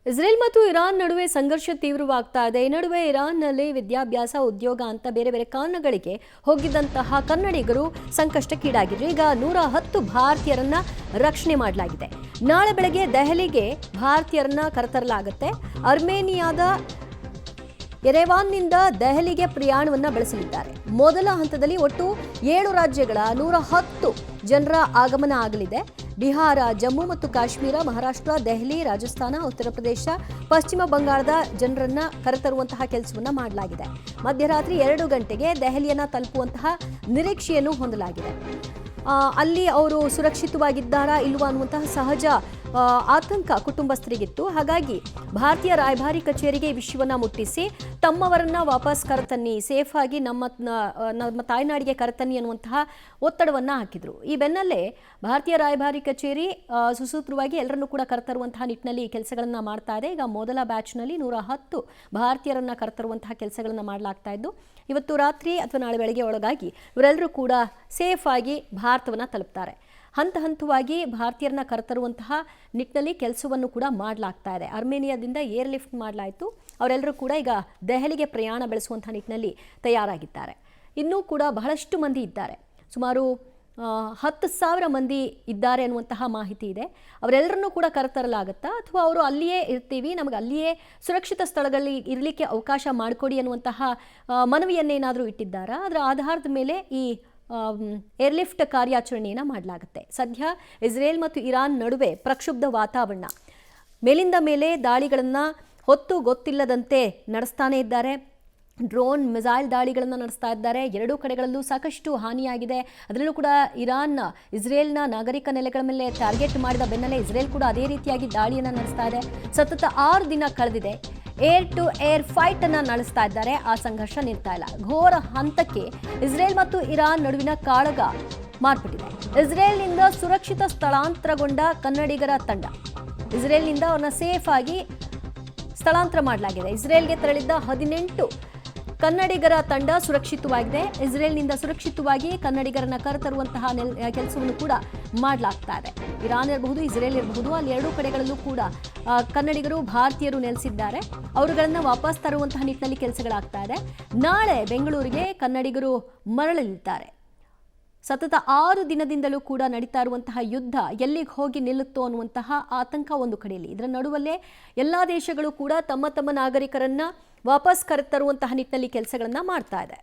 Israel ಮತ್ತು Iran ನಡುವೆ ಸಂಘರ್ಷ ತೀವ್ರವಾಗ್ತಾ ಇದೆ. ಈ ನಡುವೆ ಇರಾನ್ನಲ್ಲಿ ವಿದ್ಯಾಭ್ಯಾಸ, ಉದ್ಯೋಗ ಅಂತ ಬೇರೆ ಬೇರೆ ಕಾರಣಗಳಿಗೆ ಹೋಗಿದ್ದಂತಹ ಕನ್ನಡಿಗರು ಸಂಕಷ್ಟಕ್ಕೀಡಾಗಿದ್ರು. ಈಗ 110 ಭಾರತೀಯರನ್ನ ರಕ್ಷಣೆ ಮಾಡಲಾಗಿದೆ. ನಾಳೆ ಬೆಳಗ್ಗೆ ದೆಹಲಿಗೆ ಭಾರತೀಯರನ್ನ ಕರೆತರಲಾಗುತ್ತೆ. ಅರ್ಮೇನಿಯಾದ ಯೆರೆವಾನ್ನಿಂದ ದೆಹಲಿಗೆ ಪ್ರಯಾಣವನ್ನು ಬೆಳೆಸಲಿದ್ದಾರೆ. ಮೊದಲ ಹಂತದಲ್ಲಿ ಒಟ್ಟು 7 ರಾಜ್ಯಗಳ 110 ಜನರ ಆಗಮನ ಆಗಲಿದೆ. ಬಿಹಾರ, ಜಮ್ಮು ಮತ್ತು ಕಾಶ್ಮೀರ, ಮಹಾರಾಷ್ಟ್ರ, ದೆಹಲಿ, ರಾಜಸ್ಥಾನ, ಉತ್ತರ ಪ್ರದೇಶ, ಪಶ್ಚಿಮ ಬಂಗಾಳದ ಜನರನ್ನ ಕರೆತರುವಂತಹ ಕೆಲಸವನ್ನ ಮಾಡಲಾಗಿದೆ. ಮಧ್ಯರಾತ್ರಿ 2 ಗಂಟೆಗೆ ದೆಹಲಿಯನ್ನ ತಲುಪುವಂತಹ ನಿರೀಕ್ಷೆಯನ್ನು ಹೊಂದಲಾಗಿದೆ. ಅಲ್ಲಿ ಅವರು ಸುರಕ್ಷಿತವಾಗಿದ್ದಾರಾ ಇಲ್ವಾ ಅನ್ನುವಂತಹ ಸಹಜ ಆತಂಕ ಕುಟುಂಬಸ್ಥರಿಗಿತ್ತು. ಹಾಗಾಗಿ ಭಾರತೀಯ ರಾಯಭಾರಿ ಕಚೇರಿಗೆ ಈ ವಿಷಯವನ್ನ ಮುಟ್ಟಿಸಿ ತಮ್ಮವರನ್ನ ವಾಪಸ್ ಕರೆತನ್ನಿ, ಸೇಫ್ ಆಗಿ ನಮ್ಮ ತಾಯ್ನಾಡಿಗೆ ಕರೆತನ್ನಿ ಅನ್ನುವಂತಹ ಒತ್ತಡವನ್ನ ಹಾಕಿದ್ರು. ಈ ಬೆನ್ನಲ್ಲೇ ಭಾರತೀಯ ರಾಯಭಾರಿ ಕಚೇರಿ ಸುಸೂತ್ರವಾಗಿ ಎಲ್ಲರನ್ನೂ ಕೂಡ ಕರೆತರುವಂತಹ ನಿಟ್ಟಿನಲ್ಲಿ ಕೆಲಸಗಳನ್ನ ಮಾಡ್ತಾ ಇದೆ. ಈಗ ಮೊದಲ ಬ್ಯಾಚ್ನಲ್ಲಿ 110 ಭಾರತೀಯರನ್ನ ಕರೆತರುವಂತಹ ಕೆಲಸಗಳನ್ನ ಮಾಡಲಾಗ್ತಾ ಇದ್ದು, ಇವತ್ತು ರಾತ್ರಿ ಅಥವಾ ನಾಳೆ ಬೆಳಗ್ಗೆ ಒಳಗಾಗಿ ಇವರೆಲ್ಲರೂ ಕೂಡ ಸೇಫ್ ಆಗಿ ಭಾರತವನ್ನ ತಲುಪ್ತಾರೆ. ಹಂತ ಹಂತವಾಗಿ ಭಾರತೀಯರನ್ನ ಕರೆತರುವಂತಹ ನಿಟ್ಟಿನಲ್ಲಿ ಕೆಲಸವನ್ನು ಕೂಡ ಮಾಡಲಾಗ್ತಾ ಇದೆ. ಅರ್ಮೇನಿಯಾದಿಂದ ಏರ್ ಲಿಫ್ಟ್ ಮಾಡಲಾಯಿತು. ಅವರೆಲ್ಲರೂ ಕೂಡ ಈಗ ದೆಹಲಿಗೆ ಪ್ರಯಾಣ ಬೆಳೆಸುವಂತಹ ನಿಟ್ಟಿನಲ್ಲಿ ತಯಾರಾಗಿದ್ದಾರೆ. ಇನ್ನೂ ಕೂಡ ಬಹಳಷ್ಟು ಮಂದಿ ಇದ್ದಾರೆ. ಸುಮಾರು 10,000 ಮಂದಿ ಇದ್ದಾರೆ ಅನ್ನುವಂತಹ ಮಾಹಿತಿ ಇದೆ. ಅವರೆಲ್ಲರನ್ನೂ ಕೂಡ ಕರೆತರಲಾಗುತ್ತಾ ಅಥವಾ ಅವರು ಅಲ್ಲಿಯೇ ಇರ್ತೀವಿ, ನಮಗೆ ಅಲ್ಲಿಯೇ ಸುರಕ್ಷಿತ ಸ್ಥಳಗಳಲ್ಲಿ ಇರಲಿಕ್ಕೆ ಅವಕಾಶ ಮಾಡಿಕೊಡಿ ಅನ್ನುವಂತಹ ಮನವಿಯನ್ನೇನಾದರೂ ಇಟ್ಟಿದ್ದಾರಾ? ಅದರ ಆಧಾರದ ಮೇಲೆ ಈ ಏರ್ಲಿಫ್ಟ್ ಕಾರ್ಯಾಚರಣೆಯನ್ನು ಮಾಡಲಾಗುತ್ತೆ. ಸದ್ಯ ಇಸ್ರೇಲ್ ಮತ್ತು ಇರಾನ್ ನಡುವೆ ಪ್ರಕ್ಷುಬ್ಧ ವಾತಾವರಣ. ಮೇಲಿಂದ ಮೇಲೆ ದಾಳಿಗಳನ್ನು ಹೊತ್ತು ಗೊತ್ತಿಲ್ಲದಂತೆ ನಡೆಸ್ತಾನೆ ಇದ್ದಾರೆ. ಡ್ರೋನ್, ಮಿಸೈಲ್ ದಾಳಿಗಳನ್ನು ನಡೆಸ್ತಾ ಇದ್ದಾರೆ. ಎರಡೂ ಕಡೆಗಳಲ್ಲೂ ಸಾಕಷ್ಟು ಹಾನಿಯಾಗಿದೆ. ಅದರಲ್ಲೂ ಕೂಡ ಇರಾನ್ ಇಸ್ರೇಲ್ನ ನಾಗರಿಕ ನೆಲೆಗಳ ಮೇಲೆ ಟಾರ್ಗೆಟ್ ಮಾಡಿದ ಬೆನ್ನಲ್ಲೇ ಇಸ್ರೇಲ್ ಕೂಡ ಅದೇ ರೀತಿಯಾಗಿ ದಾಳಿಯನ್ನು ನಡೆಸ್ತಾ ಇದೆ. ಸತತ 6 ದಿನ ಕಳೆದಿದೆ. ಏರ್ ಟು ಏರ್ ಫೈಟ್ ಅನ್ನ ನಡೆಸ್ತಾ ಇದ್ದಾರೆ. ಆ ಸಂಘರ್ಷ ನಿಲ್ತಾ ಇಲ್ಲ. ಘೋರ ಹಂತಕ್ಕೆ ಇಸ್ರೇಲ್ ಮತ್ತು ಇರಾನ್ ನಡುವಿನ ಕಾಳಗ ಮಾರ್ಪಟ್ಟಿದೆ. ಇಸ್ರೇಲ್ನಿಂದ ಸುರಕ್ಷಿತ ಸ್ಥಳಾಂತರಗೊಂಡ ಕನ್ನಡಿಗರ ತಂಡ, ಇಸ್ರೇಲ್ನಿಂದ ಅವ್ರನ್ನ ಸೇಫ್ ಆಗಿ ಸ್ಥಳಾಂತರ ಮಾಡಲಾಗಿದೆ. ಇಸ್ರೇಲ್ಗೆ ತೆರಳಿದ್ದ 18 ಕನ್ನಡಿಗರ ತಂಡ ಸುರಕ್ಷಿತವಾಗಿದೆ. ಇಸ್ರೇಲ್ನಿಂದ ಸುರಕ್ಷಿತವಾಗಿ ಕನ್ನಡಿಗರನ್ನ ಕರೆತರುವಂತಹ ಕೆಲಸವನ್ನು ಕೂಡ ಮಾಡಲಾಗ್ತಾ ಇದೆ. ಇರಾನ್ ಇರಬಹುದು, ಇಸ್ರೇಲ್ ಇರಬಹುದು, ಅಲ್ಲಿ ಎರಡೂ ಕಡೆಗಳಲ್ಲೂ ಕೂಡ ಕನ್ನಡಿಗರು, ಭಾರತೀಯರು ನೆಲೆಸಿದ್ದಾರೆ. ಅವರುಗಳನ್ನು ವಾಪಸ್ ತರುವಂತಹ ನಿಟ್ಟಿನಲ್ಲಿ ಕೆಲಸಗಳಾಗ್ತಾ ಇದೆ. ನಾಳೆ ಬೆಂಗಳೂರಿಗೆ ಕನ್ನಡಿಗರು ಮರಳಲಿದ್ದಾರೆ. ಸತತ 6 ದಿನದಿಂದಲೂ ಕೂಡ ನಡೀತಾ ಇರುವಂತಹ ಯುದ್ಧ ಎಲ್ಲಿಗೆ ಹೋಗಿ ನಿಲ್ಲುತ್ತೋ ಅನ್ನುವಂತಹ ಆತಂಕ ಒಂದು ಕಡೆಯಲ್ಲಿ. ಇದರ ನಡುವಲ್ಲೇ ಎಲ್ಲ ದೇಶಗಳು ಕೂಡ ತಮ್ಮ ನಾಗರಿಕರನ್ನ ವಾಪಸ್ ಕರೆತರುವಂತಹ ನಿಟ್ಟಿನಲ್ಲಿ ಕೆಲಸಗಳನ್ನ ಮಾಡ್ತಾ ಇದೆ.